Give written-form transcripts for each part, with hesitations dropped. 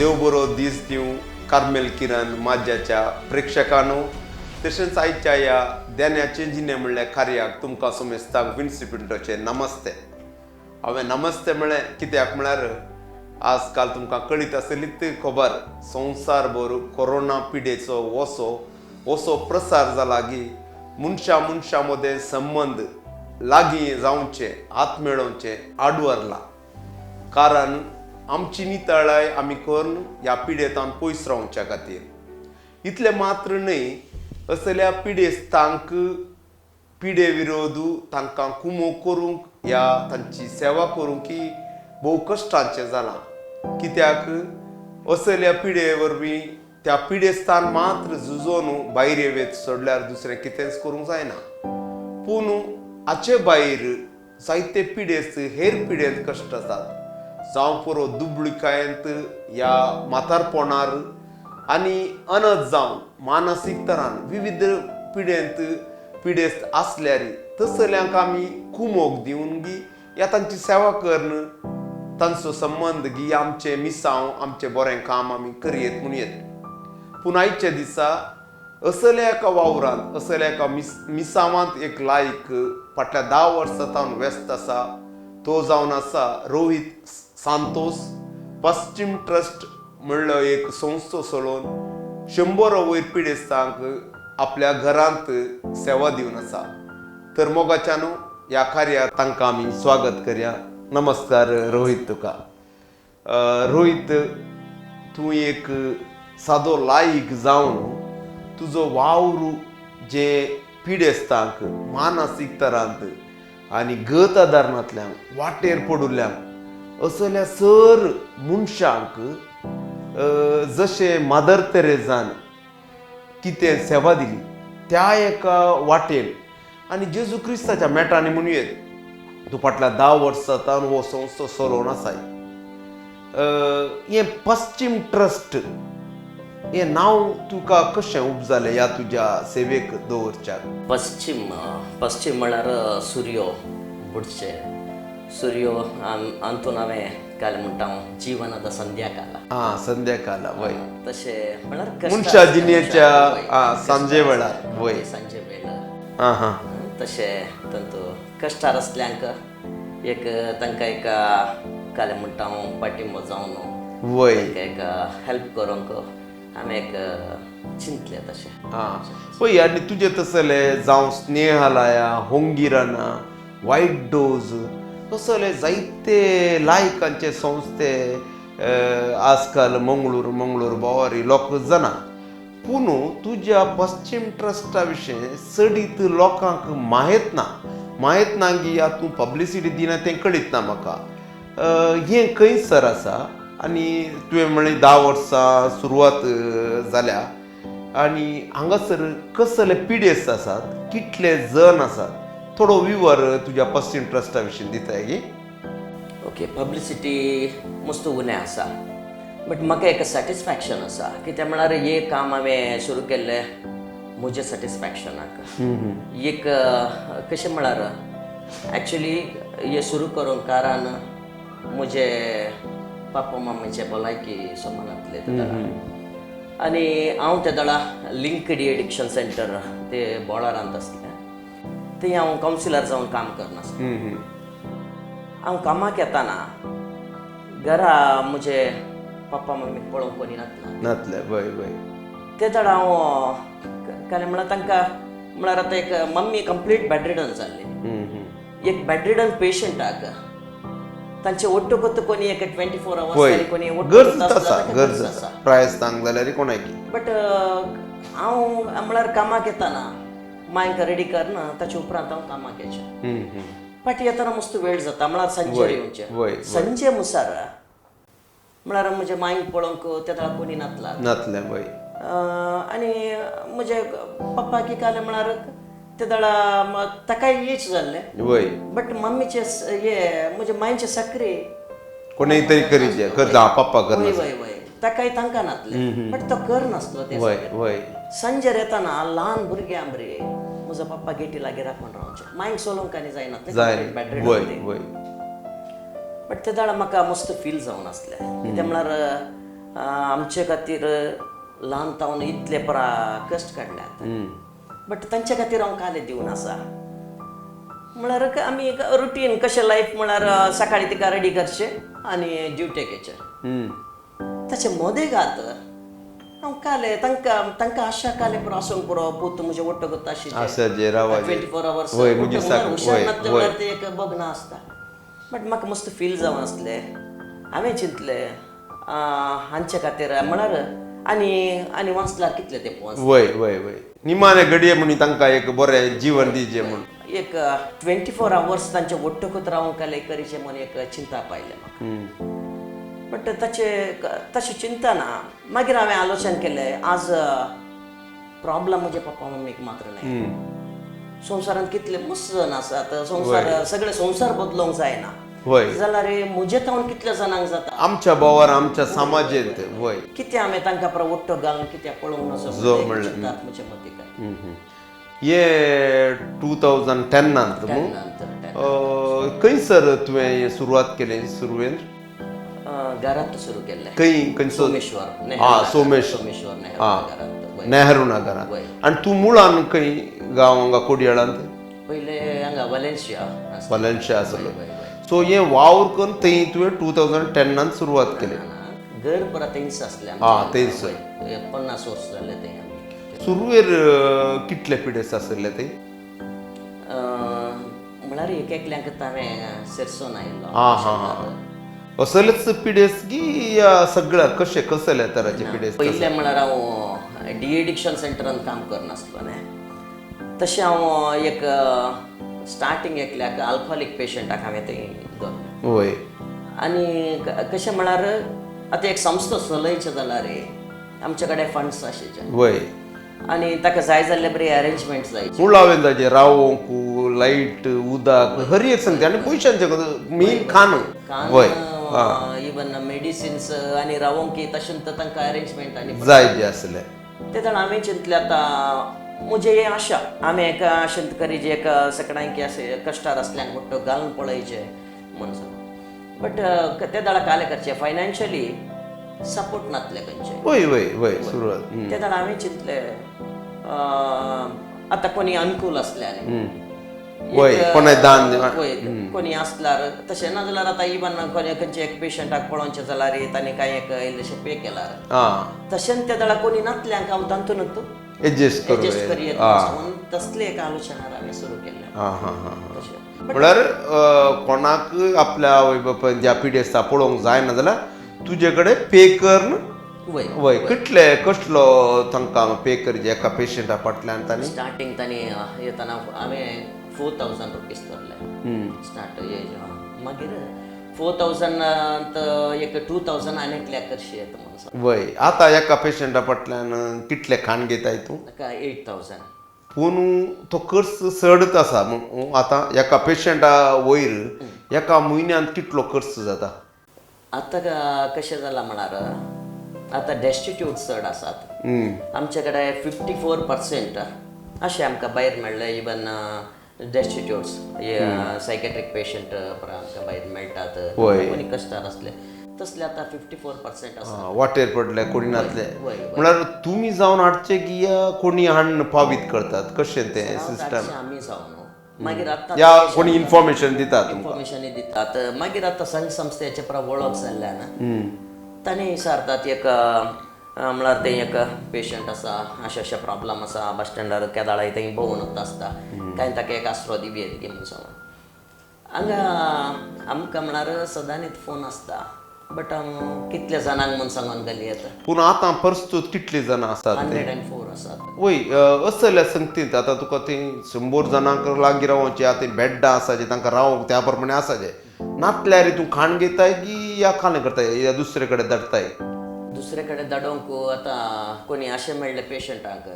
देव बरो दीस दिव कार्मेल किरण माझ्याच्या प्रेक्षकांनो तशेंच आयच्या ह्या देण्याचे जिने म्हणल्या कार्याक तुमकां समेस्ताक विन्सी पिंटोचे नमस्ते. हांवें नमस्ते म्हळें कित्याक म्हळ्यार आजकाल तुमकां कळीत आसलीच खबर संवसारभर कोरोना पिडेचो वसो प्रसार जाला की मनशा मदें संबंध लागीं जावचे हात मेळोवचे आडवरला. कारण आमची नितळाय आमी करून ह्या पिडेंतान पयस रावच्या खातीर इतले मात्र न्हय असल्या पिडेस्तांक पिडे विरोधू तांकां कुमो करूंक ह्या तांची सेवा करूंक ही भोव कश्टांचें जालां. कित्याक असल्या पिडे वरवीं त्या पिडेस्तान मात्र झुजोन भायर येवेत सोडल्यार दुसरें कितेंच करूंक जायना. पूण हाचे भायर जायते पिडेस्त हेर पिडेंत कश्ट जातात जावं पुरो दुबळिकायेंत ह्या म्हातारपणार आनी अनत जावन मानसीक तरान विविध पिडेस्त आसल्यार तसल्यांक आमी कुमोग दिवन गी ह्या तांची सेवा करन तांचो संबंध गी आमचे मिसांव आमचे बरें काम आमी करयेत म्हणून येत. पूण आयच्या दिसा असल्या एका वावरांत असल्या एका मिसांवांत एक लायक फाटल्या 10 वर्सां व्यस्त आसा. तो जावन आसा रोहित सांतोस. पश्चिम ट्रस्ट म्हणलो एक संस्थो सोडून 100 वयर पिडेस्तांक आपल्या घरांत सेवा दिवन आसा. तर मोगाच्यान ह्या कार्याक तांकां आमी स्वागत करया. नमस्कार रोहित तुका. रोहित तूं एक सादो लायक जावन तुजो वावर जे पिडेस्तांक मानसीक तरांत आनी गत आदारणांतल्यान वाटेर पडुल्ल्यांक असल्या सर मनशांक जशे मदर तेरेजान कितें सेवा दिली त्या एका वाटेन आनी जेजू क्रिस्ताच्या मेटांनी म्हणून तूं फाटल्या 10 वर्सां हो संस्थो चलोवन आसाय. हें पश्चिम ट्रस्ट हें नांव तुका कशें उपजालें ह्या तुज्या सेवेक दवरच्याक? पश्चिम म्हळ्यार सूर्यो बुडचे सूर्यो अंतून हांवें काल म्हणटा जीवनाचा संध्याकाळ संध्याकाळ वय तशें म्हळ्यार मनशा जिणेच्या सांजे वेळार वय सांजे वेळार तशें तंतू कश्टार आसल्यांक एक तांकां एक काल म्हणटा पाठिंबो जावन वय एक हेल्प करूंक हांवें एक चिंतलें तशें. पळय आनी तुजें तसलें जावं स्नेहालया होंगिराना वायट डोज तसले जायते लायकांचे संस्थे आजकाल मंगळूर बोवारी लोक जाणा. पूण तुज्या पश्चिम ट्रस्टा विशीं चडीत लोकांक माहीत ना की तूं पब्लिसिटी दिना तें कळीत ना म्हाका. हें खंयसर आसा आनी तुवें म्हणलें 10 वर्सां सुरवात जाल्या आनी हांगासर कसले पिडेस्त आसात कितले जण आसात थोडो विवर तुज्या पश्चिम ट्रस्टा विशीं दिताय गी? ओके पब्लिसिटी मस्त उणें आसा बट म्हाका एक सॅटिस्फॅक्शन आसा कित्याक म्हळ्यार हे काम हांवें सुरू केल्लें म्हज्या सॅटिस्फॅक्शनाक. एक कशें म्हळ्यार एक्चुली हे सुरू करूंक कारण म्हजे पापा मम्मीचे भलायकी संबंदांतले ते दळा आनी हांव त्या दळा लिंक्ड एडिक्शन सेंटर ते बोळारांत आसलें थंय हांव कावन्सिलर जावन काम करनासलें. हांव कामाक येताना घरा म्हजे पप्पा मम्मीक पळोवंक कोणी नातले वय वय ते दडा हांव कांय म्हळ्यार तांकां म्हळ्यार आतां एक मम्मी कंप्लीट बेडरिडन जाल्ली. एक बेडरिडन पेशंटाक तांचे ओट्टोकत कोणी एक 24 आवर्स कोणी गरज आसा प्रायस्तांक जाल्यार कोणाकी. बट हांव म्हळ्यार कामाक येताना मांयक रेडी करना ताचे उपरांत हांव कामाक येचें. पाटी येताना मस्त वेळ जाता म्हळ्यार सांजे येवचें. संजे मुसार म्हळ्यार म्हजे मांयक पळोवंक त्या दळा कोणी नातले वय आनी म्हजे पप्पा की काले म्हळ्यार ते दळा ताकाय येच जाल्लें वय बट मम्मीचे हे म्हजे मांयचे सक्री कोणी तरी करीत करता पप्पा वय वय वय ताकाय तांकां नातलें बट तो करनासलो ते वय सांजेर येताना ल्हान भुरगें आमरे म्हजो पप्पा गेटी लागीं राखून रावचें मांयक सोलोवंक आनी जायना. बट ते दाडा म्हाका मस्त फील जावन आसलें कित्याक म्हळ्यार आमचे खातीर ल्हान तावन इतले परा कश्ट काडल्यात बट तांचे खातीर हांव काले दिवन आसा म्हळ्यार आमी एक रुटीन कशें लायफ म्हळ्यार सकाळी तिका रेडी करचें आनी ड्युटेक येचें ताचे मदेगात हांव काले तांकां आशा काले पुरो आसूंक पुरो पूत म्हजे वट्ट करता आशाचे रावाचे 24 hours वय म्हणजे हुशार नासले म्हळ्यार ते एक बगना आसता बट म्हाका मस्त फील जावन आसलें हांवें चिंतलें हांचे खातीर म्हळ्यार आनी वाचल्यार कितले ते पोवंक वय वय वय निमाणे घडये म्हणून तांकां एक बरें जीवन दिवचें म्हणून एक 24 hours तांचे वट्टकूच रावंक काले करीचे म्हणून एक चिंता पायलें म्हाका बट तशें चिंता ना मागीर हांवें आलोचन केलें आज प्रॉब्लम म्हजे पप्पा मम्मीक मात्र नाही संवसारांत कितले मस्त जण आसात संवसार सगळे संवसार बदलोवंक जायना वय जाल्यार म्हजे तावन कितल्या जाणांक जाता आमच्या बोवार आमच्या समाजेंत वय कितें हांवें तांकां परत वट्ट घालून कित्या पळोवंक नसो चिंतात म्हजे मती काय ये 2010 नांत खंयसर तुवें सुरवात केली सुरवेन घरांत सुरू केल्लें खंयसर सोमेश्वर सोमेश्वर घरांत नेहरू नगरांत आनी तूं मुळान खंय गांव हांगा कोडयाळांत पयले हांगा वलेन्शिया वलेन्शिया आसलो सो हे वावर करून थंय तुवें 2010 सुरवात केली घर परत थंयच आसलें थंयच 50 वर्स जाले थंय आमी सुरवेर कितले पिडेस आसले ते म्हळ्यार एकल्यांक हांवें सेरसोन आयलो असलेच पिडेस की सगळ्या कसले तराचे पिडेस पयले म्हळ्यार हांव डी एडिक्शन सेंटरान काम करनासलो न्ही तशें हांव एक स्टार्टींग एकल्याक अल्कोहोलीक पेशंटाक हांवें थंय दवरलें वय आनी कशें म्हळ्यार आतां एक संस्था चलयचे जाल्यार आमचे कडेन फंड्स आशिल्ले वय आनी ताका जाय जाल्ले बरी अरेंजमेंट जायची पूण हांवें ताजें रावोंक लायट उदक हर एक सांगता आनी पयशांचे मेन खाण वय इवन मेडिसिन्स आनी रावोंक तशें तांकां अरेंजमेंट आनी जाय जे आसले ते जाण हांवें चिंतलें आतां म्हजे हे आशा हांवें एका शेतकरी जे एका सगळ्यांक अशे कश्टार असल्यांक मोठो घालून पळयचे म्हणून सांग बट ते दाडा काले करचे फायनान्शियली सपोर्ट नासले खंयचे वय वय वय सुरवात ते जाण हांवें चिंतलें आतां कोणी अनुकूल असल्यानी वय कोणाय दान कोणी आसल्यार तशें ना जाल्यार आतां इवन खंयचे एक पेशंटाक पळोवचें जाल्यार तांणी कांय एक इल्लेशें पे केल्यार तशें त्या दाडा कोणी नासल्यांक हांव तांतूनच एडजस्ट करीत तसले एक आलोचनार हांवें सुरू केलें म्हळ्यार कोणाक आपल्या आवय बापायन ज्या पिडेस्ता पळोवंक जायना जाल्यार तुजे कडेन पे करन वय कितले कसलो तांकां पे करचे एका पेशंटा फाटल्यान तांणी स्टार्टींग तांणी येताना हांवें 4000 रुपीज धरले स्टार्ट मागीर 4000 एक 2000 आनी एकल्याक करशी येता म्हणून वय आतां एका पेशंटा फाटल्यान कितले खाण घेताय तूं 8000 पूण तो खर्च चडच आसा आतां एका पेशंटा वयर एका म्हयन्यान कितलो खर्च जाता आतां कशें जालां म्हळ्यार आतां डेस्टिट्यूट चड आसात आमचे कडेन 54% अशें आमकां भायर मेळ्ळे इवन डेस्टिट्यूट्स सायकेट्रीक पेशंट आमकां भायर मेळटात कोणी कश्टार आसले तसले आतां 54% आसा वाटेर पडले कोणी नासले म्हळ्यार तुमी जावन हाडचे की कोणी हाडून पावीत करतात कशें तें सिस्टम आमी जावन मागीर आतां या कोणी इन्फॉर्मेशन दितात इन्फॉर्मेशन दितात मागीर आतां संघ संस्थेचे वळख जाल्ल्यान तांणी विचारतात एक म्हळ्यार थंय एक पेशंट आसा अशे प्रॉब्लम आसा बस स्टँडार केदाळा थंय भोंवून आसता काय ताका एक आसरो दिवया ती म्हणून सांगून हांगा आमकां म्हळ्यार सदांच फोन आसता बट कितले जाणांक म्हणून सांगून घाली येता पूण आतां प्रस्तुत कितले जाणां आसात 104 आसात वय असल्या संगतींत आतां तुका थंय 100 जाणांक लागीं रावचे आतां बेड्डां आसाचे तांकां रावंक त्या प्रमाणे आसाचे नातल्यार तूं खाण घेताय की या खाण करताय या दुसरे कडेन धाडटाय दुसरे कडेन धाडोवंक आतां कोणी अशें मेळ्ळे पेशंटाक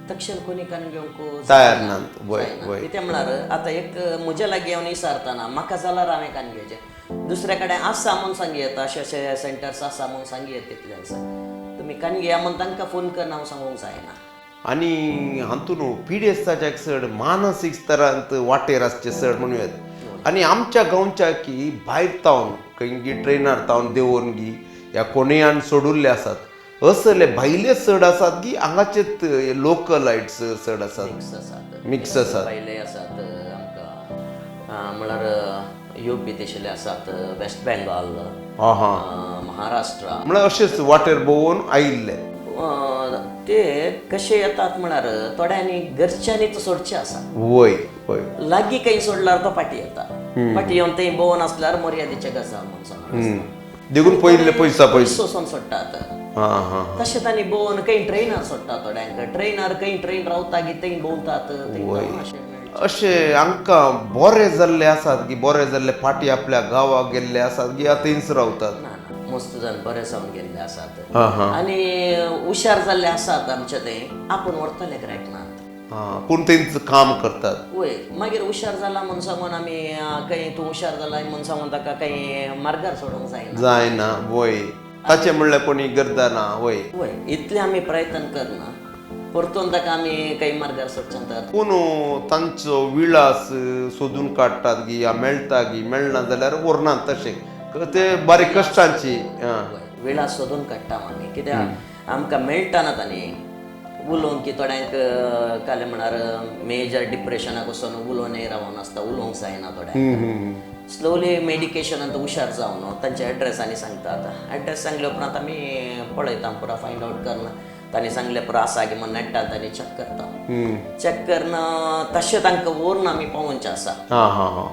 तक्षण कोणी कान घेवंक तयार नात वय वय कितें म्हळ्यार आतां एक म्हज्या लागीं येवन विचारतना म्हाका जाल्यार हांवें कान घेवचें दुसरे कडेन आसा म्हूण सांगी येता अशे अशे सेंटर्स आसा म्हूण सांगी येता तितल्यान तुमी कान घेया म्हूण तांकां फोन कर हांव सांगूंक जायना आनी हातून पिडेस्ताच्या चड मानसीक स्तरांत वाटेर आसचे चड म्हणूयात आनी आमच्या गांवच्या की भायर तावन खंय ट्रेनार तावन देंवोन गी ह्या कोणयान सोडुल्ले आसात असले भायले चड आसात की हांगाचेच लोकलायट्स चड आसात मिक्स आसात मिक्स आसात पयले आसात आमकां म्हळ्यार UP देशिल्ले आसात वेस्ट बेंगॉल हा हा महाराष्ट्रा म्हळ्यार अशेंच वाटेर भोंवून आयिल्ले ते कशे येतात म्हळ्यार थोड्यांनी घरच्यांनीच सोडचे आसा वय वय लागीं काही सोडल्यार तो फाटी येता फाटी येवन थंय भोंवन आसल्यार मर्यादेचे गजाल म्हणून सांगून देखून पयले पयसा पयस सोसून सोडटात हा हा तशें तांणी भोंवन काही ट्रेनार सोडटा थोड्यांक ट्रेनार काही ट्रेन रावता की थंय भोंवतात थंय जावन अशें मेळटा. अशें हांकां बरे जाल्ले आसात की बरे जाल्ले फाटी आपल्या गांवाक गेल्ले आसात की थंयच रावतात ना ना मस्त जावन बरे जावन गेल्ले आसात हा हा आनी हुशार जाल्ले आसात आमचे थंय आपूण व्हरतले ग्रायक नात हा पूण थंयच काम करतात वय मागीर हुशार जाला म्हणून सांगून आमी काही तूं हुशार जाला म्हणून सांगून ताका काही मार्गार सोडूंक जायना जायना वय ताचे म्हणल्यार कोणी गरजा ना वय वय इतले आमी प्रयत्न करना परतून ताका आमी काही मार्गार सोडच्यान तर पूण तांचो विलास सोदून काडटात की मेळटा की मेळना जाल्यार व्हरनात तशें ते बारीक कश्टांची विलास सोदून काडटा आमी कित्याक आमकां मेळटाना तांणी उलोवंक की थोड्यांक काले म्हळ्यार मेजर डिप्रेशनाक वचून उलोवनय रावून आसता उलोवंक जायना थोड्यांक स्लोली मेडिकेशनांत हुशार जावन तांचे एड्रेसांनी सांगतात एड्रेस सांगले उपरांत आमी पळयता पुरो फायंड आवट करना तांणी सांगले पुरो आसा की म्हणून नेटार तांणी चॅक करता चॅक करना तशें तांकां व्हरून आमी पावोवचें आसा हा हा हा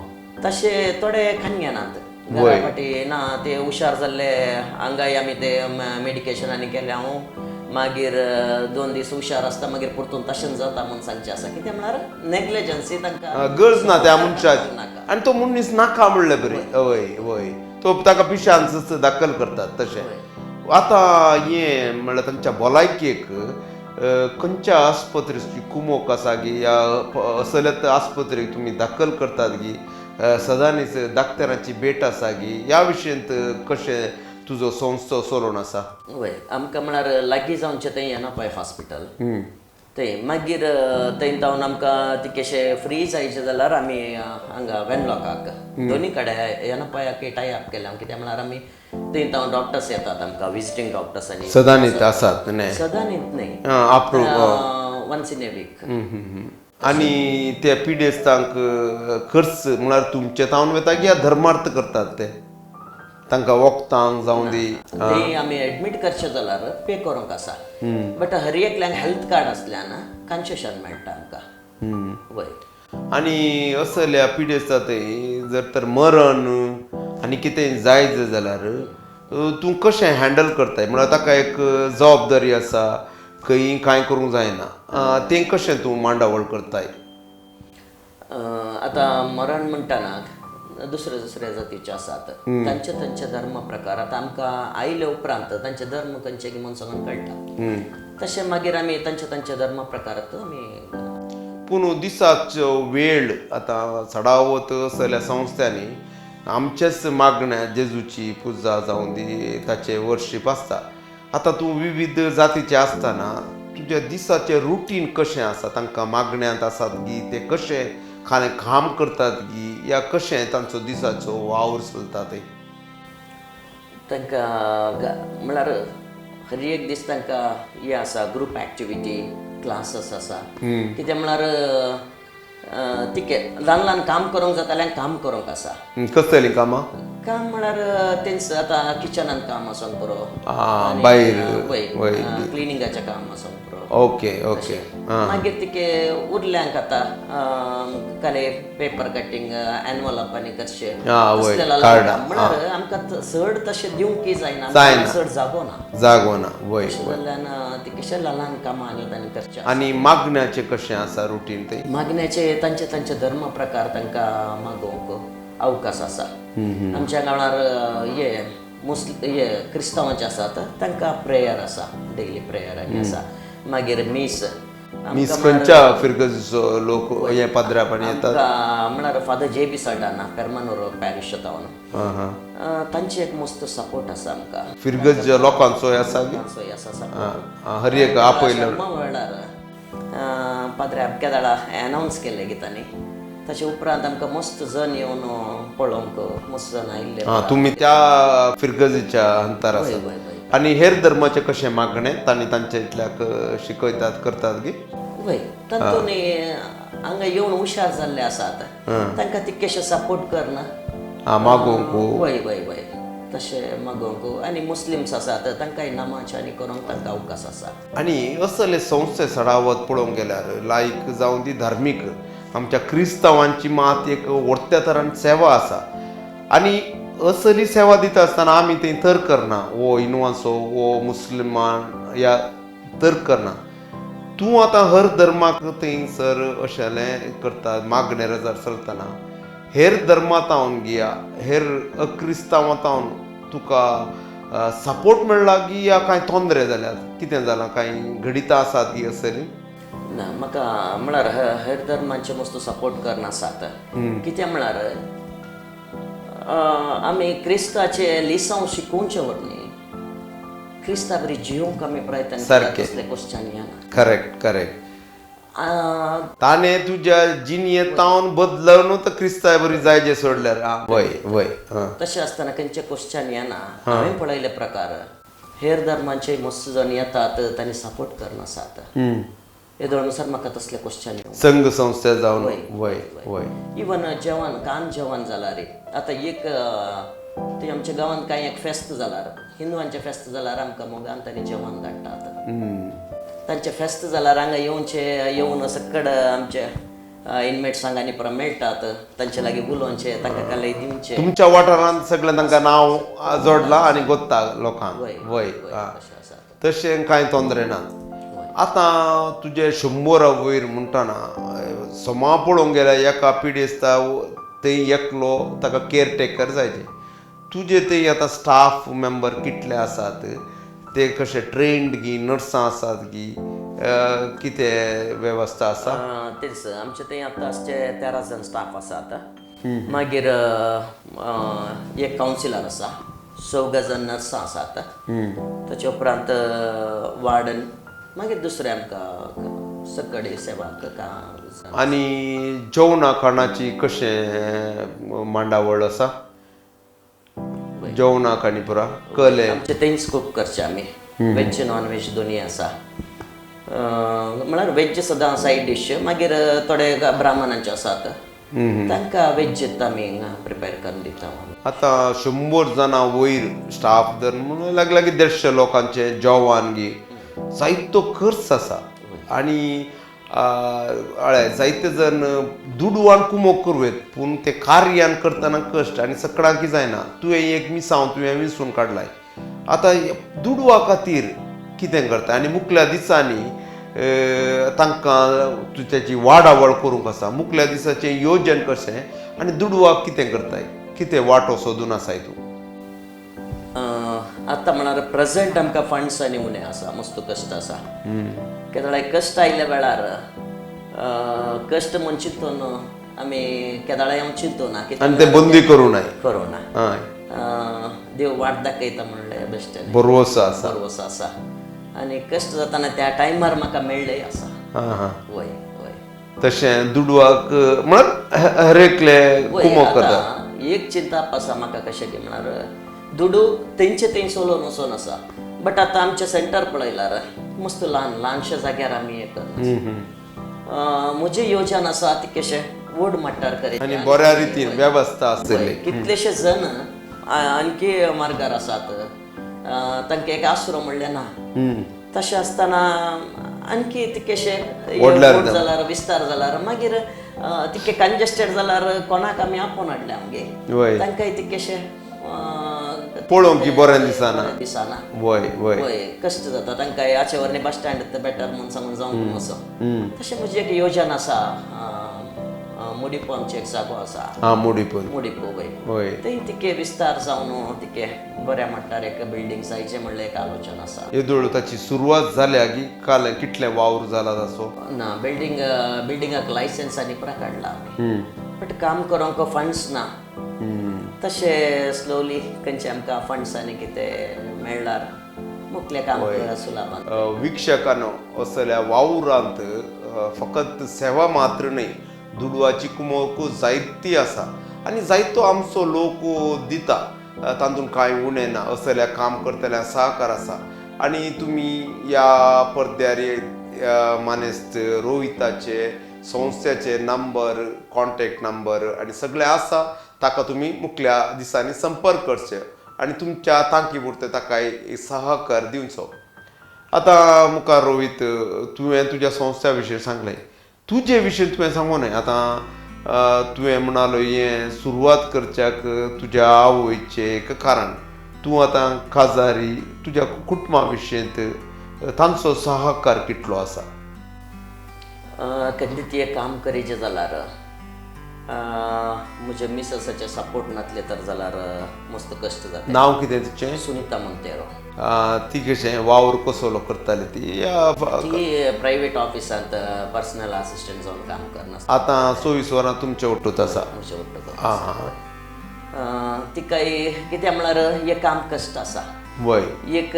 तशे थोडे खानग्यानात घरा फाटी ना ते हुशार जाल्ले हांगाय आमी ते मेडिकेशनांनी केले हांव मागीर 2 दीस हुशार आसता मागीर परतून तशें जाता म्हणून सांगचें आसा कित्याक म्हळ्यार नेग्लिजन्सी तांकां गरज ना त्या मनशाची आनी तो मनीस नाका म्हणले बरे वय वय तो ताका पिशांच दाखल करतात तशें आतां हें म्हणल्यार तांच्या भलायकेक खंयच्या आस्पत्रेची कुमोक आसा की या असल्यात आस्पत्रेक तुमी दाखल करतात की सदांच डाक्टरांची भेट आसा की ह्या विशयेंत कशें तुजो संस्थो चलोवन आसा वय आमकां म्हळ्यार लागीं जावचें थंय येना पळय हॉस्पिटल थंय मागीर थंय जावन आमकां तिकेशें फ्री जायचें जाल्यार आमी हांगा वेनलॉकाक दोनी कडेन येना पळयाक टाय अप केल्या कित्याक म्हळ्यार आमी थंय जावन डॉक्टर्स येतात आमकां विजिटींग डॉक्टर्स आनी सदांच आसात न्हय सदांच न्हय वन्स इन ए वीक आनी ते पिडेस्तांक खर्च म्हळ्यार तुमचे तावन वता की धर्मार्थ करतात ते तांकां वखदांक जावं दी ते आमी एडमीट करचे जाल्यार पे करूंक आसा बट हर एकल्यांक हेल्थ कार्ड आसल्यान कन्सेशन मेळटा आमकां वय आनी असल्या पिडेस्ता थंय जर तर मरण आनी कितें जायत जाल्यार तूं कशें हँडल करताय म्हळ्यार ताका एक जबाबदारी आसा खंय कांय करूंक जायना तें कशें तूं मांडावळ करताय आतां मरण म्हणटाना दुसरे जातीचे आसात तांचे धर्म प्रकार आतां आमकां आयले उपरांत तांचे धर्म खंयचे म्हणून सगळ्यांक कळटा तशें मागीर आमी तांचे धर्म प्रकारांत आमी पूण दिसाचो वेळ आतां चडावत असल्या संस्थांनी आमचेच मागण्या जेजूची पुजा जावं दी ताचे वर्शीप आसता आतां तूं विविध जातीचे आसतना तुज्या दिसाचें रुटीन कशें आसा तांकां मागण्यांत आसात की ते कशें काम करतात की या कशें तांचो दिसाचो वावर चलता ते तांकां म्हळ्यार हर एक दीस तांकां हें आसा ग्रूप एक्टिविटी क्लासीस आसा कित्याक म्हळ्यार तिके ल्हान काम करूंक जाता जाल्यार काम करूंक आसा कसलीं कामां काम म्हळ्यार तेंच आतां किचनांत काम आसून पुरो भायर क्लिनिंगाचें काम आसून पुरो ओके ओके मागीर तिके उरल्यांक आतां काले पेपर कटींग एनवलप आनी कशें म्हळ्यार आमकां चड तशें दिवंकय जायना चड जागो ना वय जाल्यान तिकेशें ल्हान कामां आनी तांणी करचें आनी मागण्याचें कशें आसा रुटीन ते मागण्याचे तांचे धर्म प्रकार तांकां मागोवंक अवकाश आसा आमच्या गांवार हे क्रिस्तांवांचे आसात तांकां प्रेयर आसा डेली प्रेयर आनी आसा मागीर मीस खंयच्या फिरगजो लोक हे पाद्रापणी येतात म्हळ्यार फादर JB सल्डाना पेरमानूर पॅरिश जावन तांचे एक मस्त सपोर्ट आसा आमकां फिरगज लोकांचो आसा हर एक आपयलो म्हणल्यार पाद्रे अमक्या दाडा अनावन्स केले की तांणी ताचे उपरांत आमकां मस्त जण येवन पळोवंक मस्त जण आयिल्ले. तुम्ही त्या फिरगजीच्या अंतर वय आसात. वय वय आणि हेर धर्माचे कशे मागणे तांणी तांचे इतल्याक शिकयतात करतात की वय तातूंत हांगा येवन हुशार जाल्ले आसात, तांकां तितकेशे सपोर्ट करना. मागोवंक वय वय वय तशे मागोवंक. आनी मुस्लिम्स आसात तांकांय नमाज आनी करूंक तांकां अवकाश आसा. आणि असले संस्थे सडावत पळोवंक गेल्यार लायक जावन ती धार्मीक आमच्या क्रिस्तांवांची मात एक व्हडल्या तरान सेवा आसा. आणि असली सेवा दिता आसतना आमी थंय तर्क करना वो हिंदुवांचो वो मुस्लिमान या तर्क करना. तूं आतां हर धर्माक थंयसर अशेलें करता मागणेर जर चलतना हेर धर्मांतावन गिया हेर अक्रिस्तांवांतावन तुका सपोर्ट मेळ्ळा की या कांय तोंदरे जाल्यात कितें जालां कांय घडितां आसात की असली ना म्हाका म्हळ्यार हेर धर्मांचे मस्त सपोर्ट करना आसात. कित्याक म्हळ्यार आमी क्रिस्ताचे लिसांव शिकोवचे न्ही, क्रिस्ता बरी जिवंक आमी प्रयत्न सारकें. असले क्वेश्चन येना. करेक्ट करेक्ट ताणें तुज्या जिणयेंतावन बदलवनूच क्रिस्ताय बरी जायजे सोडल्यार वय वय तशें आसतना खंयचे क्वेश्चन येना. हांवें पळयले प्रकार हेर धर्मांचे मस्त जण येतात तांणी सपोर्ट करना आसात. हेदो अनुसार म्हाका तसले क्वेश्चन येवंक संघ संस्थे जावन वय वय इवन जेवण कान जेवण जाल्यार आतां एक ते आमच्या गांवांत कांय एक फेस्त जाल्यार हिंदुवांचे फेस्त जाल्यार आमकां मोगान तांणी जेवण धाडटात. तांचे फेस्त जाल्यार हांगा येवन सकड आमचे इनमेट्स हांगानी परत मेळटात. तांचे लागीं उलोवचे तांकां कालय दिवचे. तुमच्या वाठारांत सगळें तांकां नांव जोडलां आनी गोत्ता लोकांक वय तशें आसा. तशें कांय तोंदरे नात. आतां तुजे 100 वयर म्हणटाना समा पळोवंक गेल्यार एका पिडेस्ता थंय एकलो ताका केअरटेकर जायचे. तुजे थंय आतां स्टाफ मेंबर कितले आसात ते कशे ट्रेन्ड गी नर्सां आसात की कितें वेवस्था आसा? तेच आमचे थंय आतां आसचे 13 जण स्टाफ आसात. मागीर एक कावन्सिलर आसा, 14 जण नर्सां आसात. ताचे उपरांत वार्डन मागीर दुसरे आमकां सकडी सेवाक काम. आनी जेवणा खाणाची कशें मांडावळ आसा? जेवणाक आनी पुरा कले आमचे थंयच कूक करचे आमी. वेज नॉन वेज दोनी आसा. म्हळ्यार वेज सदां सायड डीश. मागीर थोडे ब्राह्मणांचे आसात तांकां वेज आमी प्रिपेर करून दिता. आतां 100 जाणां वयर स्टाफ धरून म्हणून लागीं 150 लोकांचे जेवण गी जायतो खर्च आसा. आनी जायते जण दुडवान कुमोग करूं पूण ते कार्यान करतना कश्ट आनी सकाळां कितें जायना. तुवें एक मिसांव तुवें विंचून काडलाय. आतां दुडवा खातीर कितें करता आनी मुखल्या दिसांनी तांकां ताची वाडावळ करूंक आसा. मुखल्या दिसाचें योजन कशें आनी दुडवाक कितें करताय कितें वांटो सोदून आसाय तूं? आतां म्हळ्यार प्रेझेंट आमकां फंड्स आनी उणें आसा. मस्त कश्ट आसा. केदळे कश्ट आयिल्ल्या वेळार कश्ट म्हूण चिंतून आमी केदळे हांव चिंतूना आनी ते बंदी करूं नाय करोना. देव वाट दाखयता म्हणलें बेश्टें भरवोसो आसा. भरवोसो आसा. आनी कश्ट जाताना त्या टायमार म्हाका मेळ्ळेय आसा. वय वय तशें दुडवाक म्हळ्यार हरेकले कुमोग करता. एक चिंता आसा म्हाका कशें की म्हळ्यार दुडू तेंचे थंय सोलोन वचोन आसा. बट आतां आमचे सेंटर पळयल्यार मस्त ल्हानशे जाग्यार आमी हें करता. म्हजें येवजन आसा ती कशें व्हड मट्टार करीत आनी बऱ्या रितीन वेवस्था आसतली. कितलेशे जण आणखी मार्गार आसात. तांकां एक आसरो म्हणलें ना. तशें आसतना आणखी तितकेशे जाल्यार विस्तार जाल्यार मागीर तितके कंजेस्टेड जाल्यार कोणाक आमी आपोवन हाडले आमगे. तांकांय तितकेशे पळोवंक की बरें दिसना. वय कश्ट जाता तांकां याचे वरनी बस स्टँड बेटर म्हणून सांगून जावंक असो. तशें म्हजी एक योजना आसा. मुडिपो आमचो एक जागो आसा. मुडिपो वय थंय तिके विस्तार जावन तिके बऱ्या मट्टार एक बिल्डींग जायचें म्हणलें एक आलोचना आसा. येदोळ ताची सुरवात जाल्या की काल कितले वावर जाला ताचो? ना बिल्डिंगाक लायसन्स आनी पुरा काडला आमी. बट काम करूंक फंड्स ना. तशें स्लोली खंयचे आमकां फंड्स आनी कितें मेळ्ळ्यार मुखलें काम सुलाभान. वीक्षकांनो असल्या वावरांत फकत सेवा मात्र न्ही दुडवाची कुमोक जायती आसा आनी जायतो आमचो लोक दिता तातूंत कांय उणें ना असल्या काम करतल्या सहकार आसा आनी तुमी या पडद्यार मानेस्त रोहिताचे संस्थेचे नंबर कॉन्टॅक्ट नंबर आनी सगळें आसा ताका तुमी मुखल्या दिसांनी संपर्क करचे आनी तुमच्या तांकी पुरते ताका सहकार दिवचो. आतां मुखार रोहित तुवें तुज्या संस्था विशीं सांगलें तुजे विशीं तुवें सांगूं न्हय. आतां तुवें म्हणालो हें सुरवात करच्याक तुज्या आवयचें एक कारण तूं आतां काजारी तुज्या कुटुंबा विशींत तांचो सहकार कितलो आसा. केन्ना ती काम करीचे जाल्यार म्हज्या मिसेसाचे सपोर्ट नासले तर जाल्यार मस्त कश्ट जाता. नांव कितें तुजें. सुनीता मोंतेरो. ती कशें वावर कसो करताली ती प्रायवेट ऑफिसांत पर्सनल असिस्टंट जावन काम करना. आतां 24 वरां तुमचे ओटूत आसा. म्हजे ओट्टो तिका कितें म्हळ्यार हें काम कश्ट आसा. वय एक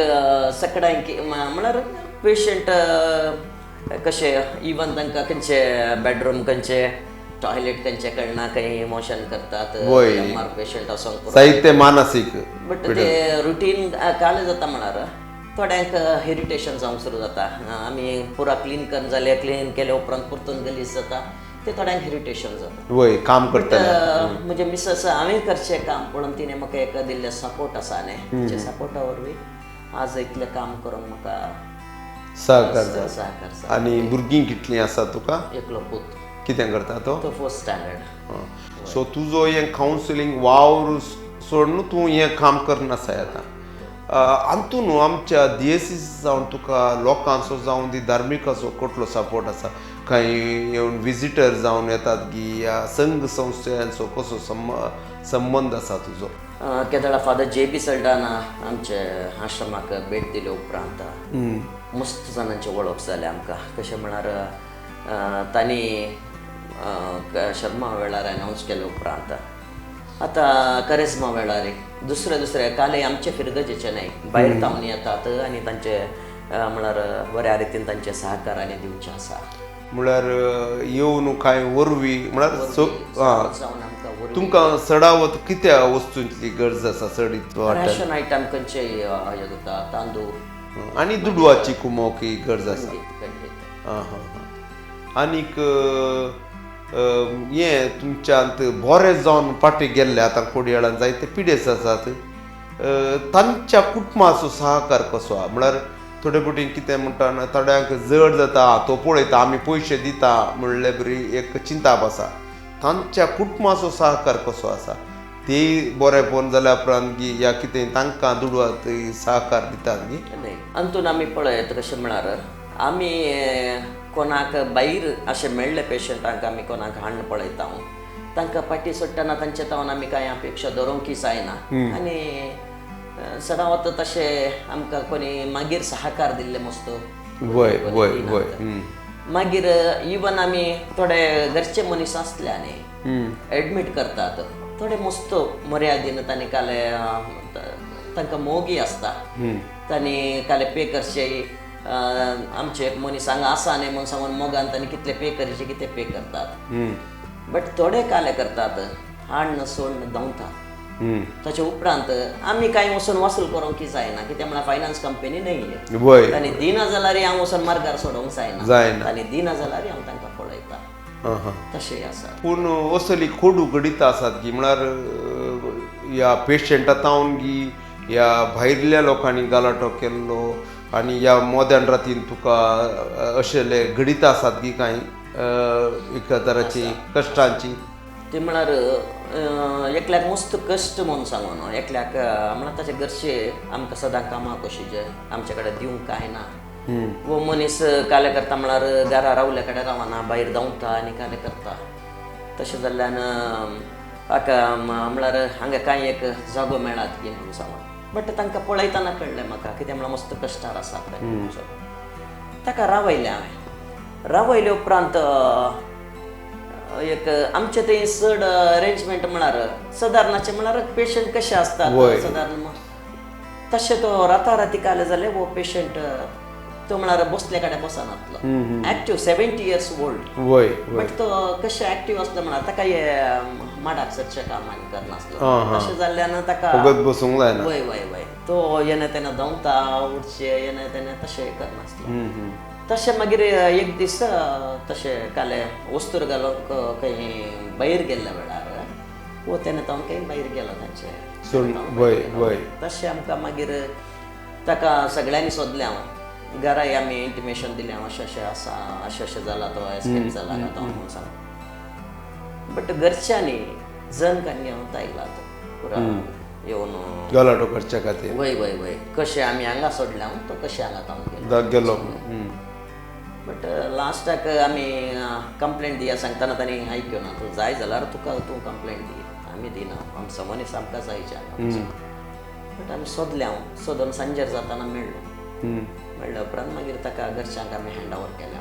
सकाळी म्हळ्यार पेशंट कशें इवन तांकां खंयचे बेडरूम खंयचे टॉयलेट खंयचे कळना खंय मोशन करतात पेशंट असो साहित्य मानसीक बट ते रुटीन काले जाता म्हळ्यार थोड्यांक इरिटेशन जावंक सुरू जाता. आमी पुरा क्लीन करून जालें क्लीन केले उपरांत परतून गलीज जाता ते थोड्यांक इरिटेशन जाता. वय काम करता म्हणजे मिसेस हांवें करचें काम पूण तिणें म्हाका एक दिल्लें सपोर्ट आसा न्ही त्या सपोर्टा वरवीं आज इतलें काम करून म्हाका सहकार. आनी भुरगीं कितलीं आसा तुका. एकलो पूत. कितें करता तो 4th स्टँडर्ड. सो तुजो हें कावन्सिलींग वावर सोडून तूं हें काम करनासाय आतां. हातून आमच्या DSC जावन तुका लोकांचो जावं दी धार्मिकाचो कसलो सपोर्ट आसा. कांय येवन विजिटर जावन येतात की या संघ संस्थांचो कसो संबंद आसा तुजो. केदळा फादर JB सल्डाना आमचे आश्रमाक भेट दिले उपरांत मस्त जाणांची वळख जाली आमकां. कशें म्हळ्यार तांणी शर्मा वेळार अनावन्स केले उपरांत आतां करेस्मा वेळार दुसरे काले आमचे फिरगजेचे न्हय भायर धांवन येतात आनी तांचे म्हळ्यार बऱ्या रितीन तांचे सहकाराने दिवचे आसा. म्हळ्यार येवन कांय वरवीं म्हळ्यार जावन आमकां तुमकां सडावत कित्या वस्तूंची गरज आसा. चड रॅशन आयटम खंयचे हे जाता तांदूळ आनी दुडवाची कुमोवकी गरज आसा. आनीक हें तुमच्यांत बरें जावन फाटीं गेल्ले आतां कोडयाळान जायते पिडेस आसात तांच्या कुटुंबाचो सहकार कसो आहा. म्हळ्यार थोडे फावटी कितें म्हणटा थोड्यांक जड जाता तो पळयता आमी पयशे दिता म्हणले बरी एक चिंता आसा. तांच्या कुटुंबाचो सहकार कसो आसा ती बरें पोवन जाल्या उपरांत की या कितें तांकां दुडवात सहकार दितात न्ही. हातून आमी पळयत कशें म्हळ्यार आमी कोणाक भायर अशें मेळ्ळे पेशंटांक आमी कोणाक हाडून पळयता तांकां फाटीं सोडटना तांचे तावन आमी कांय अपेक्षा दवरूंक जायना. आनी सदांच तशें आमकां कोणी मागीर सहकार दिल्ले मस्त. वय वय वय. मागीर इवन आमी थोडे घरचे मनीस आसल्याने एडमीट करतात थोडे मस्त मर्यादेन तांणी काले तांकां मोगी आसता तांणी काले पे करचे. आमचे एक मनीस हांगा आसा न्ही म्हूण सांगून मोगान तांणी कितले पे करचे कितें पे करतात. बट थोडे काले करतात हाडन सोडन धांवतात. ताचे उपरांत आमी कांय वचून वसूल करूंक जायना कित्याक म्हळ्यार फायनान्स कंपनी न्हय. तांणी दिना जाल्यार हांव वचून मार्गार सोडूंक जायना. तांणी दिना जाल्यार हांव तांकां पळयता तशें आसा. पूण असली खोडू घडीत आसात की म्हळ्यार ह्या पेशंटा तावन की ह्या भायल्या लोकांनी गालाटो केल्लो आनी ह्या मोद्यान रातीन तुका अशेले घडीत आसात की कांय एका तराची कश्टांची. ते म्हळ्यार एकल्याक मस्त कश्ट म्हणून सांगून एकल्याक म्हळ्यार ताचे घरचे आमकां सदां कामाक कशी जे आमचे कडेन दिवंक कांय ना. वो मनीस काले करता म्हळ्यार घरा रावल्या कडेन रावना भायर धांवता आनी काले करता. तशें जाल्ल्यान हाका म्हळ्यार हांगा कांय एक जागो मेळात की म्हणून सांगून. बट तांकां पळयतना कळ्ळें म्हाका कितें म्हळ्यार मस्त कश्टार आसा ताका रावयलें हांवें. रावयले उपरांत एक आमचे थंय चड अरेंजमेंट म्हळ्यार सादारणाचे म्हळ्यार पेशंट कशे आसतात सादारण तशें तो राता राती काले जाले वो पेशंट तो म्हळ्यार बसले कडेन बसनातलो एक्टिव्ह 70 इयर्स ओल्ड वय बट तो कशें एक्टिव्ह असलो म्हळ्यार ताका हे माडाक सरचे काम आनी करनासलो तशें जाल्ल्यान ताका फकत बसूंक जायना वय वय वय तो येणे तेन्ना धांवता उठचे येणे तेन्ना तशें करनासलो तशें मागीर एक दीस तशें काले वस्तूर घालूंक खंय भायर गेल्ल्या वेळार वो तेन्ना तो खंय भायर गेलो तांचे वय वय तशें आमकां मागीर ताका सगळ्यांनी सोदलें हांव घराय आमी इंटिमेशन दिलें हांव अशें अशें आसा अशें अशें जाला तो एस्केप जाला तो म्हणून सांग बट घरच्यांनी जन कन्या आयला तो पुरा येवन गलाटो करच्या खातीर वय वय वय कशें आमी हांगा सोडलें हांव तो कशें हांगा तावन गेलो बट लास्टाक आमी कंप्लेंट दिया सांगतना तांणी आयक्यो ना तूं जाय जाल्यार तुका तूं कंप्लेंट दी आमी दिना आमचो मनीस आमकां जायचे बट आमी सोदलें हांव सोदून सांजेर जाताना मेळ्ळें उपरांत मागीर ताका घरच्यांक आमी हँड ओवर केलें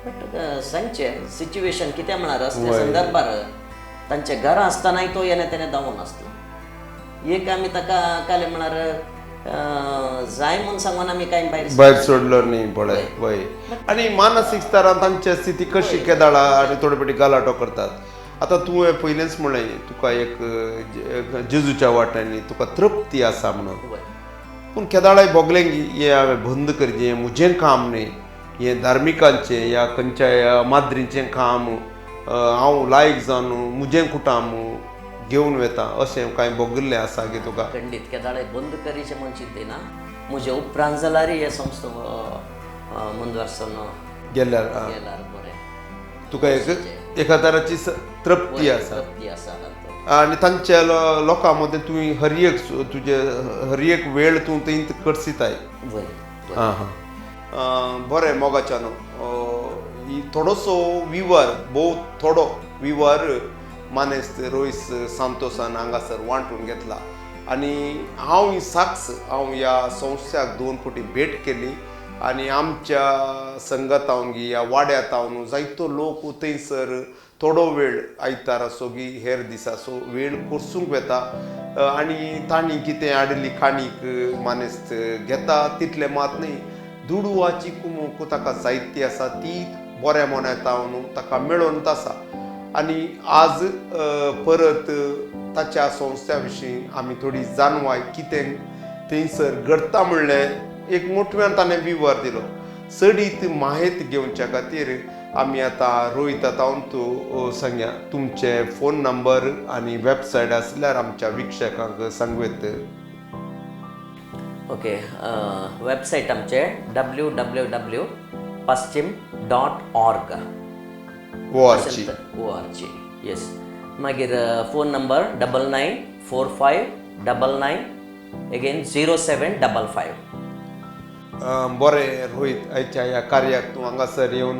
बट सांगचे सिच्युएशन कितें म्हळ्यार असल्या संदर्भार तांचे घरा आसतनाय तो येणे तेणे धांवून नासलो एक आमी ताका काले म्हळ्यार जाय म्हूण सांगून आमी कांय भायर सोडलो न्ही पळय वय आनी मानसीक स्तरान तांची स्थिती कशी केदाळा आनी थोडे फावटी गलाटो करतात आतां तुवें पयलेंच म्हणलें तुका एक जेजूच्या वाट्यांनी तुका तृप्ती आसा म्हणून पूण केदाळाय बोगलेंगी हें हांवें बंद करचें म्हजें काम न्ही हें धार्मिकांचें या खंयच्या माद्रीचें काम हांव लायक जावन म्हजें कुटाम घेवन वता अशें कांय बोगिल्लें आसा की तुका खंडीत केदाळे बंद करीचे म्हण चिंतिना म्हजे उपरांत जाल्यार हे संस्था मुंदवारसन गेल्यार गेल्यार बरें तुका एका तराची तृप्ती आसा तृप्ती आसा आनी तांच्या लोकां मदें तुवें हर एक तुजे हर एक वेळ तूं थंय करसिताय वय बरें मोगाच्यानो थोडोसो विवर भोव थोडो विवर मानेस्त रोयस सांतोसान हांगासर वांटून घेतला आनी हांव ही साक्स हांव ह्या संस्थाक 2 फावटी भेट केली आनी आमच्या संगतावंगी ह्या वाड्यातावन जायतो लोक थंयसर थोडो वेळ आयतार आसो की हेर दीस आसो वेळ करसूंक वेता आनी तांणी कितें हाडली खाणीक मानेस्त घेता तितलें मात न्ही दुडवाची कुमूक ताका जायती आसा ती बऱ्या मोन्यातावन ताका मेळोन आसा आनी आज परत ताच्या संस्था विशीं आमी थोडी जाणवाय कितें थंयसर घडटा म्हणलें एक मोठव्यान ताणें विवर दिलो चडीत माहिती घेवच्या खातीर आमी आतां रोहित तावन तूं सांगया तुमचे फोन नंबर आनी वेबसायट आसल्यार आमच्या विक्षकांक सांगवेत ओके वेबसायट आमचे www.paschim.org org येस मागीर फोन नंबर 994599 अगेन 0755 बरें रोहित आयच्या ह्या कार्याक तूं हांगासर येवन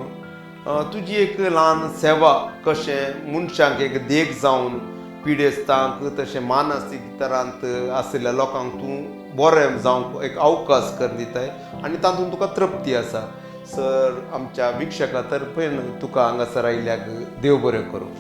तुजी एक ल्हान सेवा कशें मनशांक एक देख जावन पिडेस्तांक तशें मानसीक तरांत आशिल्ल्या लोकांक तूं बरें जावंक एक अवकाश कर दिताय आनी तातूंत तुका तृप्ती आसा सर आमच्या विक्षका तर्फेन तुका हांगासर आयल्याक देव बरें करूं